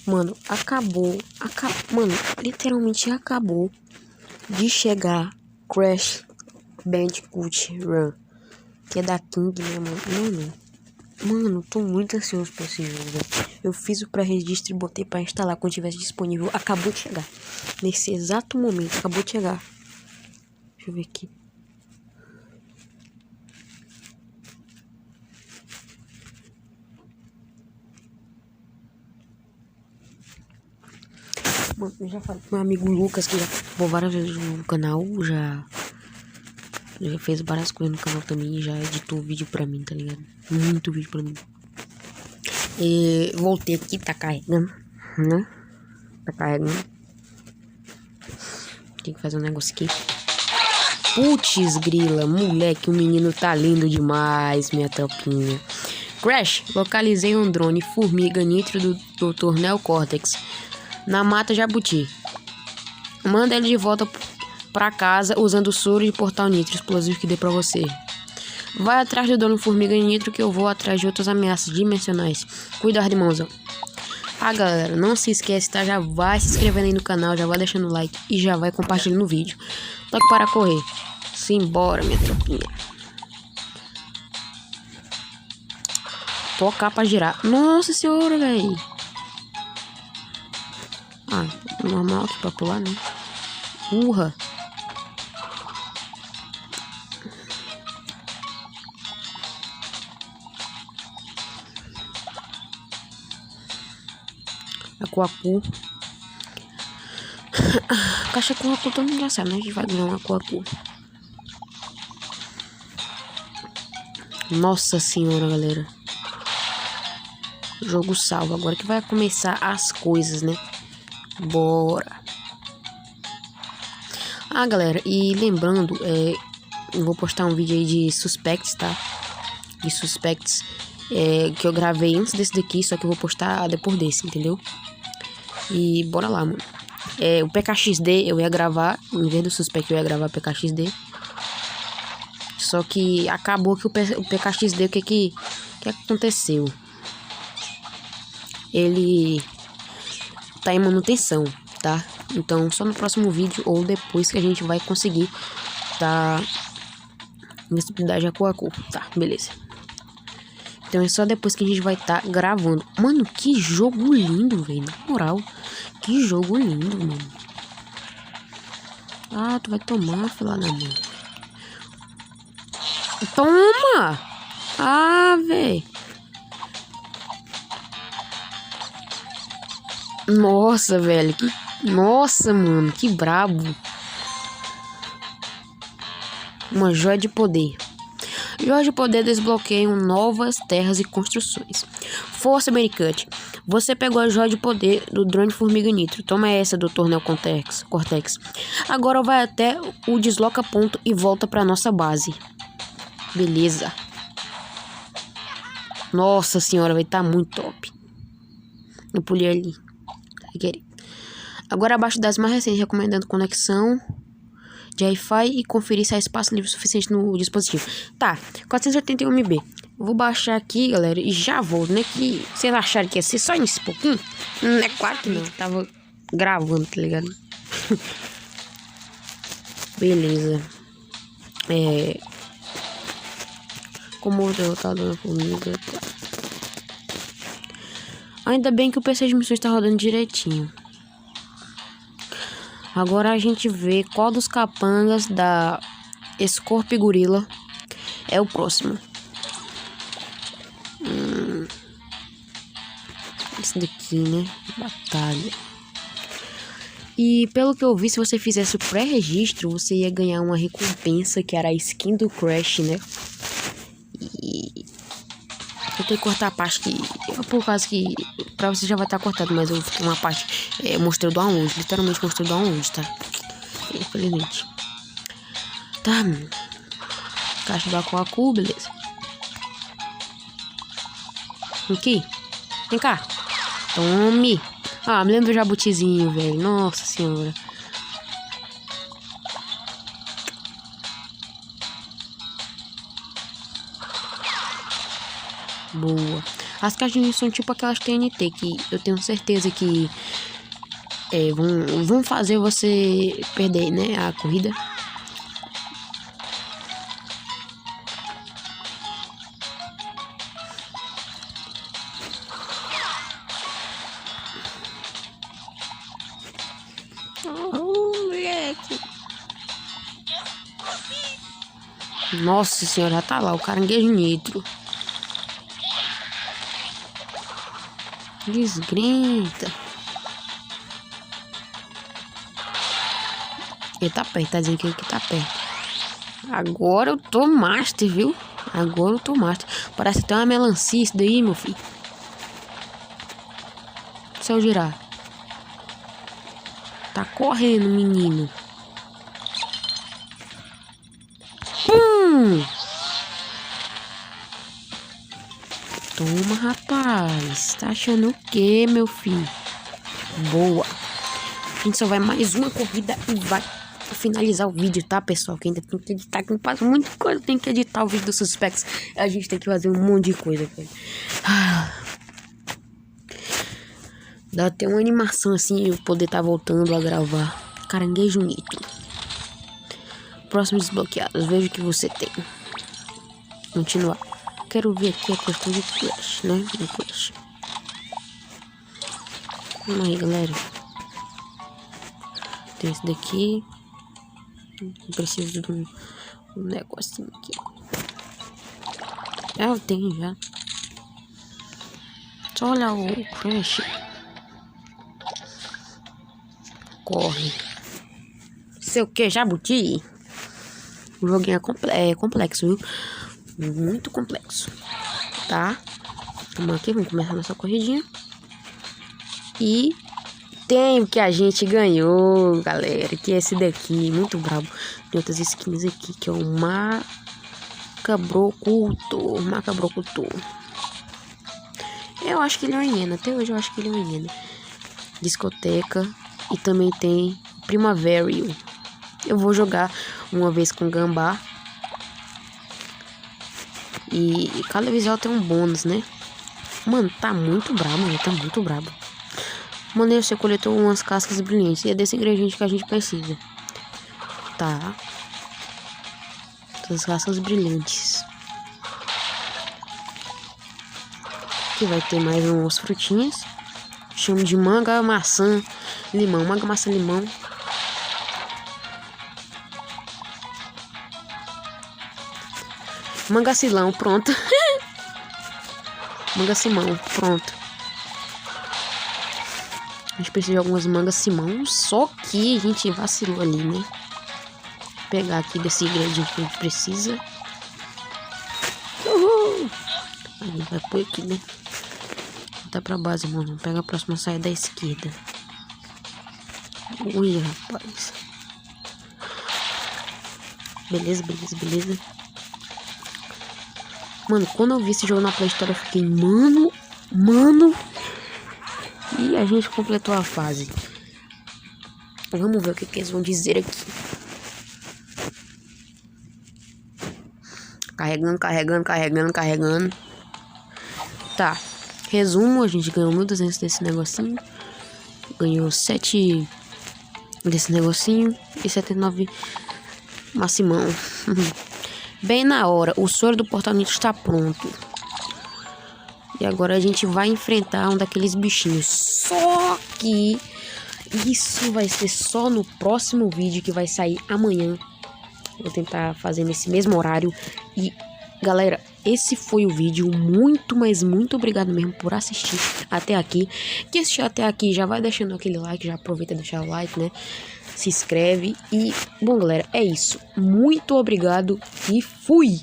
Mano, mano, literalmente acabou de chegar Crash Bandicoot Run, que é da King, né, mano? Mano, tô muito ansioso pra esse jogo, velho. Eu fiz o pré-registro e botei pra instalar quando tivesse disponível. Acabou de chegar. Nesse exato momento, acabou de chegar. Deixa eu ver aqui. Mano, eu já falei com meu amigo Lucas, que já participou várias vezes no canal, já fez várias coisas no canal também, já editou vídeo pra mim, tá ligado? Muito vídeo pra mim. E voltei aqui, tá carregando, né? Tá carregando. Tem que fazer um negócio aqui. Putz, grila, moleque, o menino tá lindo demais, minha tropinha. Crash, localizei um drone formiga nitro do Dr. Neocortex na mata Jabuti. Manda ele de volta pra casa usando o soro de portal nitro explosivo que dei pra você. Vai atrás do drone formiga nitro que eu vou atrás de outras ameaças dimensionais. Cuidado, irmãozão. Ah, galera, não se esquece, tá? Já vai se inscrevendo aí no canal, já vai deixando o like e já vai compartilhando o vídeo. Toque para correr. Simbora, minha tropinha. Tocar pra girar. Nossa senhora, velho. Ah, normal aqui pra pular, né? Urra. Acuacu. Caixa Acuacu tão engraçado, né? A gente vai ganhar um Acuacu. Nossa senhora, galera. Jogo salvo. Agora que vai começar as coisas, né? Bora. Ah, galera, e lembrando, eu vou postar um vídeo aí de Suspects, tá? De Suspects, que eu gravei antes desse daqui, só que eu vou postar depois desse, entendeu? E bora lá, mano. O PKXD eu ia gravar, em vez do Suspect eu ia gravar PKXD. Só que acabou que o PKXD, o que aconteceu? Ele tá em manutenção, tá? Então só no próximo vídeo ou depois que a gente vai conseguir tá visibilidade Acuacu, tá? Beleza. Então é só depois que a gente vai tá gravando. Mano, que jogo lindo, velho. Na moral, que jogo lindo, mano. Ah, tu vai tomar, filha da mãe. Toma! Ah, velho. Nossa, velho. Nossa, mano. Que brabo. Uma joia de poder. Joia de poder desbloqueiam novas terras e construções. Força Americante. Você pegou a joia de poder do drone Formiga Nitro. Toma essa, Dr. Neocortex. Agora vai até o desloca ponto e volta pra nossa base. Beleza. Nossa senhora, vai estar muito top. Eu pulei ali. Agora abaixo das mais recentes, recomendando conexão de Wi-Fi e conferir se há espaço livre suficiente no dispositivo. Tá, 481 MB. Eu vou baixar aqui, galera, e já volto, né? Que vocês acharam que ia ser só nesse pouquinho? Não é claro que não. Tava gravando, tá ligado? Beleza. Como derrotado na formiga. Ainda bem que o PC de missões tá rodando direitinho. Agora a gente vê qual dos capangas da Scorpio Gorilla é o próximo. Esse daqui, né? Batalha. E pelo que eu vi, se você fizesse o pré-registro, você ia ganhar uma recompensa que era a skin do Crash, né? E eu tenho que cortar a parte que... Por causa que... Pra você já vai estar cortado, mas eu fiquei uma parte... mostrei o download, literalmente mostrei o download, tá? Infelizmente. Tá, mano. Caixa do Acuacu, beleza. Aqui. Vem cá. Tome. Ah, me lembro do jabutizinho, velho. Nossa senhora. Boa. As caixinhas são tipo aquelas TNT que eu tenho certeza que vão fazer você perder, né, a corrida. Moleque. Nossa senhora, já tá lá o caranguejo nitro. Desgrita. Ele tá perto, tá dizendo que ele tá perto. Agora eu tô master, viu? Agora eu tô master. Parece que tem uma melancia isso daí, meu filho. Se eu girar. Tá correndo, menino. Pum! Toma, rapaz. Tá achando o quê, meu filho? Boa. A gente só vai mais uma corrida e vai finalizar o vídeo, tá, pessoal? Que ainda tem que editar, que não passa muita coisa. Tem que editar o vídeo dos suspectos. A gente tem que fazer um monte de coisa, velho. Dá até uma animação assim, eu poder estar voltando a gravar. Caranguejo nitro. Próximos desbloqueados. Veja o que você tem. Continuar. Quero ver aqui a questão de Crash, né? De Crash. Vamos aí, galera. Tem esse daqui. Eu preciso de um negocinho aqui. Eu tenho já. Só olhar o Crash. Corre. Sei o que, jabuti? O joguinho é complexo, viu? Muito complexo. Tá? Vamos aqui, vamos começar nossa corridinha. E tem o que a gente ganhou, galera. Que é esse daqui, muito brabo. Tem outras skins aqui, que é o Macabrocultor. Macabrocultor. Eu acho que ele é uma hiena. Até hoje eu acho que ele é uma hiena. Discoteca. E também tem Primaverio. Eu vou jogar uma vez com Gambá. E cada visual tem um bônus, né? Mano, tá muito brabo, né? Tá muito brabo. Mano, você coletou umas cascas brilhantes. E é desse ingrediente que a gente precisa. Tá. As cascas brilhantes. Aqui vai ter mais umas frutinhas. Chamo de manga, maçã, limão. Manga, maçã, limão. Mangacilão, pronto. Mangacimão, pronto. A gente precisa de algumas mangas-simão. Só que a gente vacilou ali, né? Vou pegar aqui desse ingrediente que a gente precisa. Uhul! Aí vai pôr aqui, né? Tá pra base, mano. Vamos pegar a próxima saia da esquerda. Ui, rapaz. Beleza, beleza, beleza. Mano, quando eu vi esse jogo na Play Store, eu fiquei, mano. E a gente completou a fase. Vamos ver o que eles vão dizer aqui. Carregando. Tá. Resumo, a gente ganhou 1.200 desse negocinho. Ganhou 7 desse negocinho. E 79 Macimão. Bem na hora. O soro do portal nitro está pronto. E agora a gente vai enfrentar um daqueles bichinhos. Só que isso vai ser só no próximo vídeo que vai sair amanhã. Vou tentar fazer nesse mesmo horário. E galera, esse foi o vídeo. Muito, mas muito obrigado mesmo por assistir até aqui. Quem assistiu até aqui já vai deixando aquele like. Já aproveita e deixar o like, né? Se inscreve. E, bom galera, é isso. Muito obrigado e fui!